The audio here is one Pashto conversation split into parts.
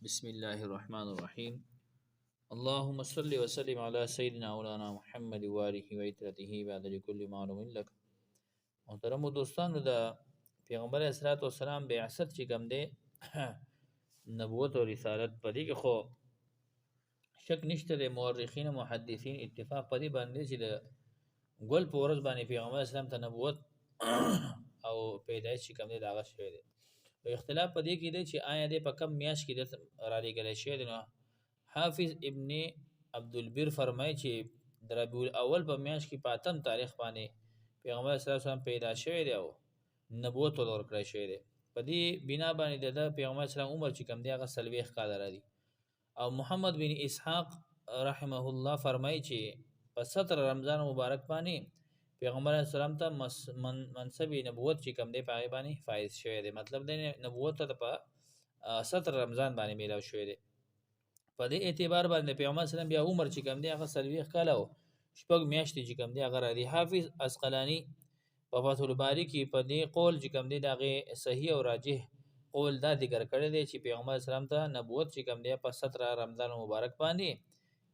بسم الله الرحمن الرحيم. اللهم صل وسلم على سيدنا مولانا محمد وآله وعترته بعد لكل معلوم لك. محترم دوستانو د پیغمبر اسلام والسلام بعثت چې کوم دی نبوت او رسالت پدې کې خو شک نشته د مورخین او محدثین اتفاق پدې باندې چې د ګل پورز باندې پیغمبر اسلام ته نبوت او پیدایش چې کوم دی داغه شوی دی. اختلاف پدې کې دی چې آیا د په کم میاش کې د را لګل شوی دی. نو حافظ ابن عبد البر فرمایي چې د ربیع الاول په میاش کې پاتم تاریخ باندې پیغمبر صلی الله علیه وسلم پیدا شوی دی او نبوت ورکړی شوی دی. په دې بنا باندې د پیغمبر اسلام عمر چې کم دی هغه 40 کال لري. او محمد بن اسحاق رحمه الله فرمایي چې په 17 رمضان مبارک باندې پیغمبر اسلام ته منصب نبوت چې کم دی په هغه باندې فایز شوی دی. مطلب د نبوت ته په 17 رمضان باندې میلاو شوی دی. په دې اعتبار باندې پیغمبر اسلام بیا عمر چې کم دی هغه 40 کال او شپږ میاشتې چې کم دی هغه راځي. حافظ عسقلانی په فتح الباری کې په دې قول چې کم دی دغه صحیح او راجح قول دا ذکر کړی دی چې پیغمبر اسلام ته نبوت چې کم دی په 17 رمضان مبارک باندې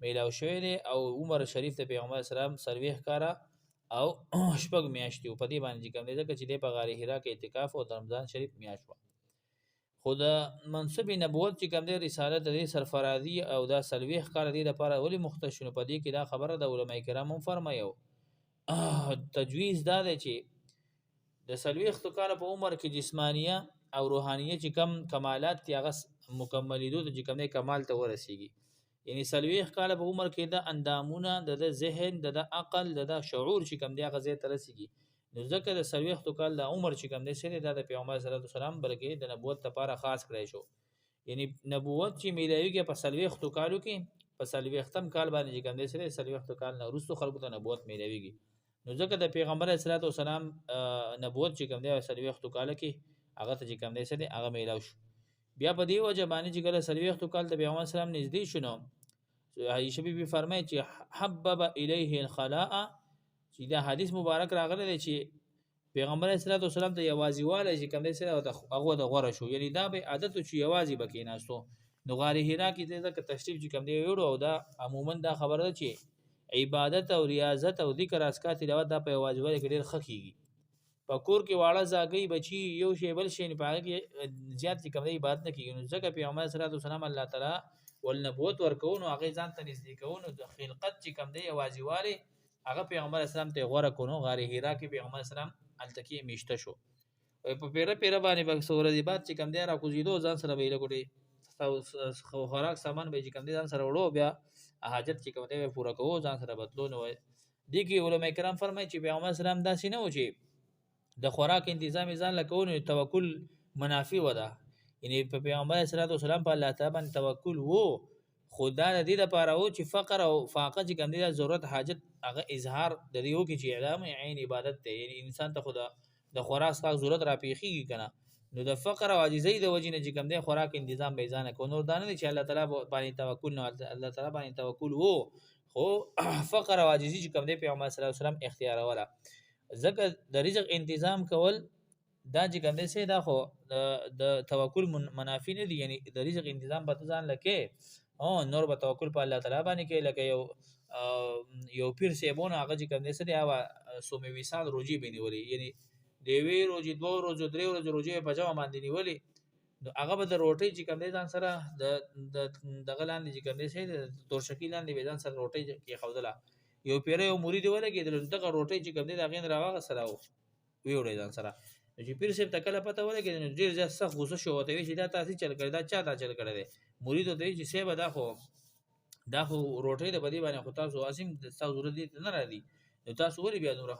میلاو شوی دی او عمر شریف ته پیغمبر اسلام 40 کال او شپږ میاشتې په دې باندې کوم دی ځکه چې د په غار حرا کې اعتکاف او رمضان شریف میاشت و. خدا منصب نبوت چې کوم دی رسالت د سرفرازي او دا 40 کال دی لپاره ولې مختص شنو. په دې کې دا خبره د علماء کرامو فرمایو تجویز دا دی چې د 40 کال په عمر کې جسمانیه او روحانیه چې کم کمالات تی هغه مکملیدو د چې کوم دی کمال ته ورسیږي. یعنی 40 کال په عمر کې د اندامونه د ذهن د عقل د شعور چې کوم دی هغه ځای ته رسیږي. نو ځکه د 40 کال د عمر چې کوم دی سره د پیغمبر صلی الله علیه وسلم بلکې د نبوت لپاره خاص کړی شو. یعنی نبوت چې میلایوي په 40 کالو کې په 40م کال باندې چې کوم دی سره 40 کال نه وروسته خلکو ته نبوت میلایوي. نو ځکه د پیغمبر صلی الله علیه وسلم نبوت چې کوم دی 40 کال کې هغه ته چې کوم دی سره هغه میلاو شو. بیا په دی وجه باندې چې کله 40 کال د پیغمبر اسلام نږدې شونه عائشہ بیبي فرمایي چې حبب الیه الخلاء چې دا حدیث مبارک راغلی دی چې پیغمبر اسلام ته یوازیواله چې کوم دی سره هغه د غوړه شو. یعنی دا به عادت چې یوازې بکې ناستو. نو غار حرا کې د تشریف چې کوم دی یوړو او دا عموما دا خبره ده چې عبادت او ریاضت او ذکر اسکار تلاوت دا په یوازیواله کې ډېر خخيږي. په کور کې واړه زاګي بچي یو شی بل شی نه پاره کې زیات چې کوم دی عبادت نه کیږي. نو ځکه پیغمبر صلی الله علیه وسلم الله تعالی ولنبوت ورکوونو هغه ځان ته نږدې کوونو د خلقت چې کم دی یوازیواله هغه پیغمبر اسلام ته غوړه کونو. غار حرا کې پیغمبر اسلام التکی میشته شو. په پیره باندې په سورې دی بعد چې کم دی را کوزیدو ځان سره ویل کوټي خوراک سامان به چې کم دی ځان سره وړو بیا حاجت چې کم دی پورا کوو ځان سره بدلو. نو دي کې علماء کرام فرمایي چې پیغمبر اسلام داسې نه و چې د خوراک تنظیم ځان لکونه توکل منافع ودا. یعنی په پیغمبر صلی الله علیه وسلم په الله تعالی باندې توکل وو. خدا د دې لپاره وو چې فقر او فاقه چې کوم دي ضرورت حاجت هغه اظهار د دیو کې چې اعلان عین عبادت ته. یعنی انسان ته خدا د خوراک څخه ضرورت را پیخیږي کنه. نو د فقر او عاجزۍ د وجې نه چې کوم دي خوراک تنظیم به ځان کو. نو دانه چې الله تعالی باندې توکل نه الله تعالی باندې توکل وو خو فقر او عاجزۍ چې کوم دي پیغمبر صلی الله علیه وسلم اختیار ولا. ځکه د رزق تنظیم کول دا چې کوم دی سه دا خو د توکل منافی نه دي. یعنی د رزق تنظیم به ځان لکه او نور به توکل په الله تعالی باندې کې لکه یو پیر سیبونه هغه چې کوم دی سه دی هغه سومې وسال روجي بنولي. یعنی دیوی روجي 2 ورځې 3 ورځې روجي په جواب باندې نیولي. نو هغه به د روټي چې کوم دی ځان سره د دغه لاندې چې کوم دی سه تور شکل لاندې به ځان سره روټي کې خوذله. یو پیر یو مرید ولګېدل دغه روټي چې کوم دی دا غین راغه سره ویوړې ځان سره. چې پیر صاحب تکله پته ولګېد نو ډېر ځکه سخت غوسه شو ته چې دا تاسو چل کړی دا چا تا چل کړی دی. مرید ته چې صاحب دا خو روټي د بدی باندې خو تاسو واسم د تاسو ضرورت دي نه را دي. نو تاسو ولې بیا نور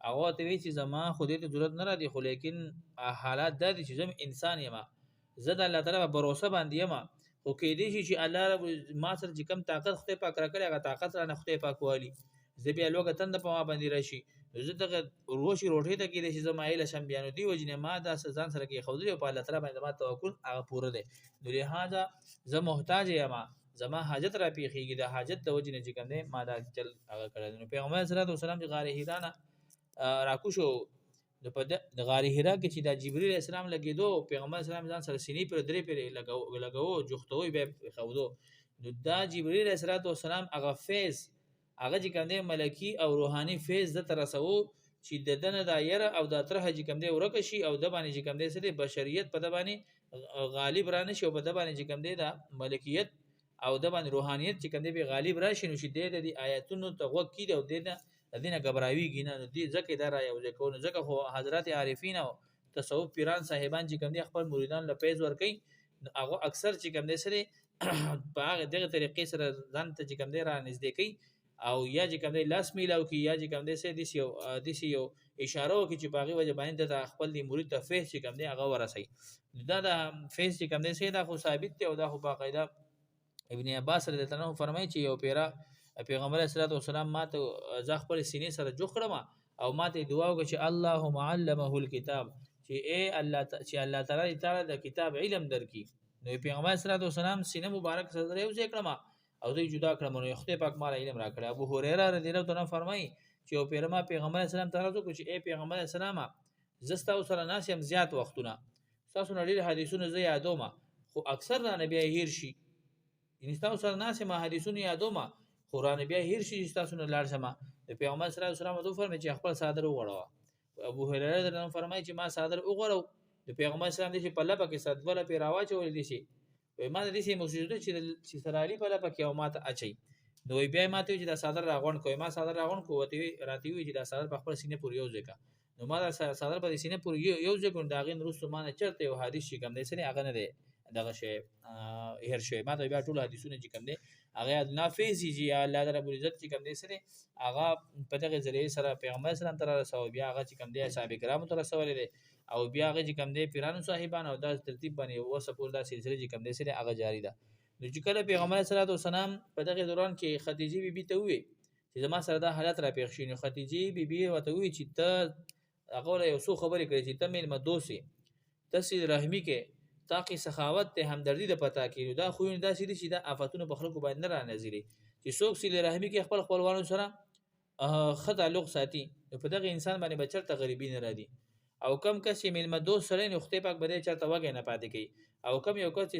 هغه ته وی چې زما خو دې ته ضرورت نه را دي. خو لیکن حالات دا دي چې زم انسان یم زه د الله تعالی په باور باندې یم. خو کې دې چې الله رب ما سره چې کم طاقت خدای پاک را کړی هغه طاقت را نه خدای پاک والی زه بیا لوګه تند په ما باندې راشي. زه دغه روشي روټي ته کې چې زمایل شم بیانو دی وجنه ما دا ځان سره کې خوذلی په الله تعالی باندې ما توکل هغه پوره دی. نو لهدا زه محتاج یم زما حاجت را پیخیږي د حاجت د وجنه چې کوم ما دا چل هغه کړی. نو پیغمبر صلی الله علیه وسلم چې غار حرا راکو شو د غار حرا کې چې د جبرئیل السلام لګیدو پیغمبر اسلام ځان سره سینې پر درې پر لګاو جوختوي به خودو نو دا جبرئیل السلام هغه فیض هغه چې کوم دی ملکی او روحاني فیض د ترسو چې د دنه دایره او د ترخه چې کوم دی ورکه شي او د باندې چې کوم دی سره بشریت په د باندې غالب رانه شي او په د باندې چې کوم دی د ملکیت او د باندې روحانيت چې کوم دی به غالب راشي نو چې د آیاتونو ته وکړي او د دینه غبراویږي نه دي ځکه دا را یو ځکه نو ځکه خو حضرت عارفین او تصوف پیران صاحبان چې کوم دی خپل مریدان له پیز ور کوي هغه اکثر چې کوم دی سره په هغه دغه طریقې سره ځان ته چې کوم دی را نږدې کوي او یا چې کوم دی لاس میلاو کی یا چې کوم دی سه دیس یو اشاره وکړي چې باغی وجه باندې د خپل دی مرید ته فیض چې کوم دی هغه ورسي دا د فیض چې کوم دی سه دا خو ثابت دی او دا خو باقاعده ابن عباس رضی الله عنه فرمایي چې یو پیرا پیغمبر صلی الله علیه وسلم ماته ځ خپل سینې سره جوړ کړم او ماته دعا وکړه چې اللهم علمه الكتاب چې اے الله چې الله تعالی د کتاب علم درکې نو پیغمبر صلی الله علیه وسلم سینې مبارک سره یو ځای کړم او دوی جدا کړم نو خدای پاک مال علم را کړ ابو هريره رضی الله عنه فرمایي چې یو پیرما پیغمبر صلی الله علیه وسلم تعالی وکړي چې اے پیغمبر اسلام زستا سره ناس هم زیات وختونه تاسو نه ډیر حدیثونه زه یادوم خو اکثر نبی هیر شي ان تاسو سره ناس ما حدیثونه یادوم قران بیا هیر شي تاسو نه لاړ شمه پیغمبر صلی الله علیه وسلم دوی فرمایي چې خپل صادر وغوړو ابو هريره رضی الله عنه فرمایي چې ما صادر وغوړو د پیغمبر صلی الله علیه وسلم په لپه کې صدوله پیراوا چول دي شي ما د دې سي موجوده چې سرالی په لپه کې او ماته اچي نو بیا ماته چې دا صادر راغون کوي ما صادر راغون کوته راتی وي چې دا صادر په خپل سینې پورې یو ځکه نو ما دا صادر په سینې پورې یو ځکه دا غین روسو ما نه چرته یو حدیث شي کوم دي سره هغه نه دی دغه شی هر شی ما ته بیا ټول حدیثونه چې کوم دي هغه نافذي چې الله رب العزت چې کوم دي سره هغه په دغه ذریعہ سره پیغمبر اسلام تر رسول بیا هغه چې کوم دي صاحب کرام تر رسول دي او بیا هغه چې کوم دي پیرانو صاحبان او د ترتیب باندې او سپور دا سلسله چې کوم دي سره هغه جاری ده نو چې کله پیغمبر صلی الله علیه وسلم په دغه دوران کې خدیجه بیبي ته وې چې زما سره دا حالت را پیښ شي نو خدیجه بیبي وته وې چې ته هغه یو څو خبرې کړې چې ته مې مدوسي تاسو رحمی کې تاکي سخاوت ته همدردی د پتا کیږي دا خو دا سیدي چې دا آفاتونه په خلکو باندې را نازلې چې څوک سیله رحمی کې خپل خپلوانو سره خطا لوغ ساتي په دغه انسان باندې بچرته غریبی نه را دي او کم کس چې ملما دوست سره نه خپل پاک بده چرته وګه نه پاتې کی او کم یو کس چې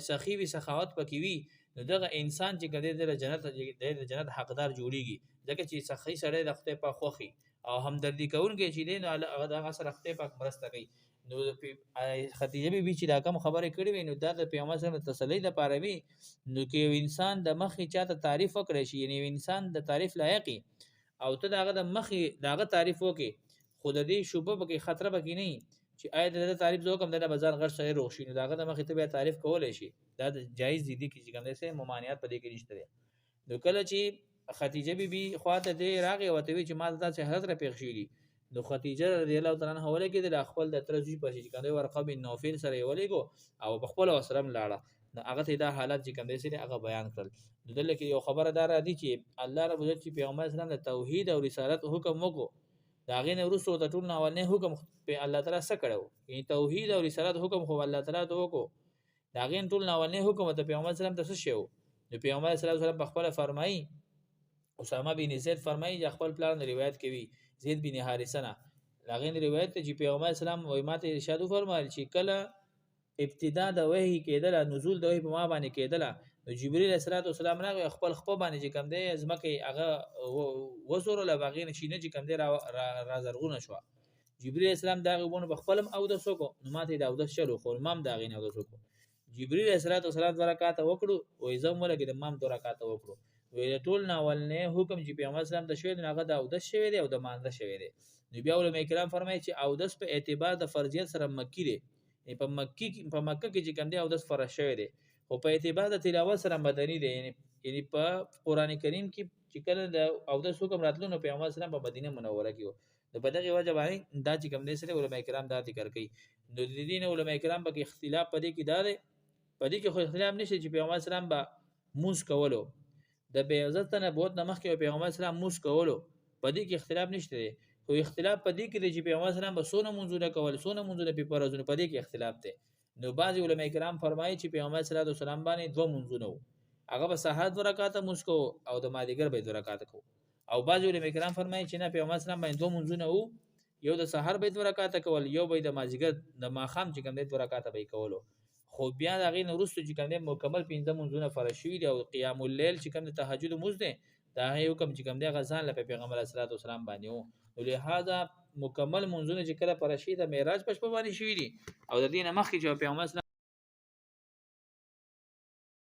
سخی وي سخاوت پکې وي نو دغه انسان چې کده د جنت حقدار جوړیږي ځکه چې سخی سره د خپل پاک خوخي او همدردی کوونکی چې دین هغه دغه سره خپل پاک مرسته کوي نو خدیجه بیبي چې دا کوم خبره کړې وي نو دا د پیغمبر سره تسلی د پاره وي نو کې انسان د مخې چاته تعریف وکړي شي یعنی انسان د تعریف لایقي او ته داغه د مخې داغه تعریف وکي خود دې شوبه کې خطر به کې نه چې آیا د تعریف زو کوم د بازار غر سره روښ شي نو داغه د مخې ته به تعریف کولای شي دا جایز دي چې کوم څه ممانعت پدې کې نشته نو کله چې خدیجه بیبي خواته دې راغی وته وی چې ما د شهرت را پیښ شي نو خدیجه رضی الله تعالی عنها حواله کې د خپل د ترجی په شي کنده ورقه بن نوفل سره ولېګو او خپل وسرم لاړه نو هغه ته دا حالت چې کنده سره هغه بیان کړل دله کې یو خبره دار دي چې الله رب عزت چې پیغمبر اسلام د توحید او رسالت حکم وکړو دا غینه ورسو د ټول ناولنه حکم په الله تعالی سره کړو یعنی توحید او رسالت حکم خو الله تعالی ته وکړو دا غین ټول ناولنه حکم ته پیغمبر اسلام ته څه شو نو پیغمبر صلی الله علیه وسلم په خپل فرمایي اسامه بن زید فرمایي چې خپل پلان روایت کوي زید بن حارثه نه لاغین روایت ته چې پیغمبر اسلام وای ماته ارشاد فرمایل چې کله ابتدا د وحی کېدل نزول د وحی په ما باندې کېدل نو جبرئیل السلام راغی خپل باندې چې کم دی ازمکه هغه وزور له باغین شینه چې کم دی را زرغونه شو جبرئیل السلام دغه ونه بخپلم او د سوکو نو ماته دا او د شلو خو امام دغه نه او د سوکو جبرئیل السلام برکات وکړو وای زم ولګی د امام برکات وکړو وی ټول ناول نه حکم چې پیغمبر اسلام د شوی نه هغه د او د شوی دی او د مانده شوی دی نو بیا علماء کرام فرمایي چې او د په اعتبار د فرضیت سره مکی دی په مکه کې چې کوم دی او د فرض شوی دی او په اعتبار د تلاوت سره مدني دی یعنی په قران کریم کې چې کله د او د حکم راتلو نو پیغمبر اسلام په مدینه منوره کې نو په دغه وجه باندې دا چې کوم دی سره علماء کرام دا ذکر کوي نو د دین علماء کرام په اختلاف پدې کې دا دی پدې کې خو اختلاف نشي چې پیغمبر اسلام به موس کولو د بے عزت نه بہت نمخ کې پیغمبر اسلام موس کولو پدې کې اختلاف نشته دی خو اختلاف پدې کې دی چې پیغمبر اسلام به سونه منځونه کول سونه منځونه په پرځونه پدې کې اختلاف دی نو بعض علماء کرام فرمایي چې پیغمبر صلی الله علیه وسلم باندې دوه منځونه هغه به سحر 2 رکعات موس کو او د مازیګر به 2 رکعات کو او بعض علماء کرام فرمایي چې نه پیغمبر اسلام باندې دوه منځونه وو یو د سحر به 2 رکعاته کول، یو به د مازیګر د ماخام چې کوم دی 2 رکعاته به کولو. خو بیا د هغې نه وروسته چې کوم دی مکمل 15 منځونه فرض شوي دي او قیام اللیل چې کوم د تهجد لمونځ دی د هغې حکم چې کوم دی هغه ځان له پیغمبر علیه الصلاة والسلام باندې و. نو لهذا مکمل منځونه چې کله فرض شي د معراج په شپه باندې شوي دي او د دې نه مخکې چې پیغمبر